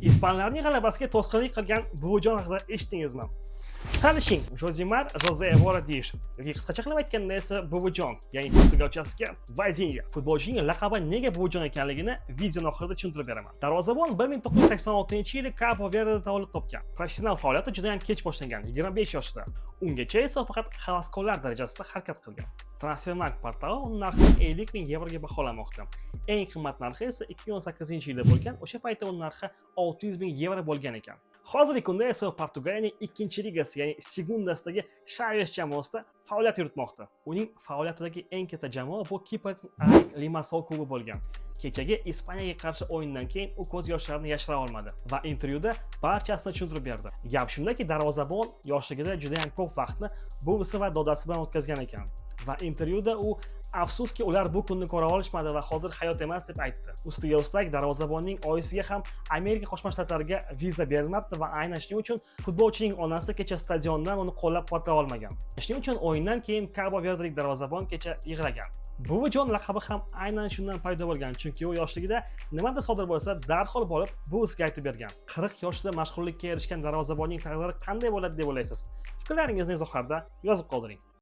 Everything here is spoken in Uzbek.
Ispanlarning g'alabasiga to'sqinlik qilgan buvijon haqida eshitdingizmi? Tanishing, Josimar Jose Moradish yoki qisqacha qilib aytganda esa buvijon, ya'ni portugalchasiga Vazinha. Futbolchining laqabi nega buvijon ekanligini videoning oxirida tushuntirib beraman. Darvozabon 1986-yili Cabo Verdeda tavallud topgan. Professional faoliyati juda ham kech boshlangan, 25 yoshda. Ungacha esa faqat havaskorlar darajasida harakat qilgan. Transfermarkt portali uni narxini 50 ming yevroga baholamoqda. Eng qimmat narxi esa 2018-yilda bo'lgan, o'sha paytda uning narxi 600 ming yevro bo'lgan ekan. Hozirgi kunda esa Portugaliyaning ikkinchi ligasi, ya'ni Segundasidagi Chaves jamoasida faoliyat yuritmoqda. Uning faoliyatidagi eng katta jamoa bu Kiperning AEK Limassol klubi bo'lgan. Kechagi Ispaniyaga qarshi o'yindan keyin u ko'z yoshlarini yashira olmadi va intervyuda barchasini tushuntirib berdi. Gap shundaki, darvozabon yoshligida juda ham ko'p vaqtni buvisi va dodasi bilan o'tkazgan ekan. Va intervyuda u afsuski ular bu kunni ko'ra olishmadi va hozir hayot emas deb aytdi. Ustiga ustak darvozabonning oyisiga ham Amerika Qo'shma Shtatlariga viza berilmabdi va aynan shuning uchun futbolchining onasi kecha stadiondan uni qo'llab-quvvatlay olmagan. Shuning uchun o'yindan keyin Cabo Verdalik darvozabon kecha yig'lagan. Buvijon laqabi ham aynan shundan paydo bo'lgan, chunki u yoshligida nimadir sodir bo'lsa, darhol bo'lib buvisiga aytib bergan. 40 yoshda mashhurlikka erishgan darvozabonning taqdiri qanday bo'ladi deb o'ylaysiz? Fikrlaringizni izohlarda yozib qoldiring.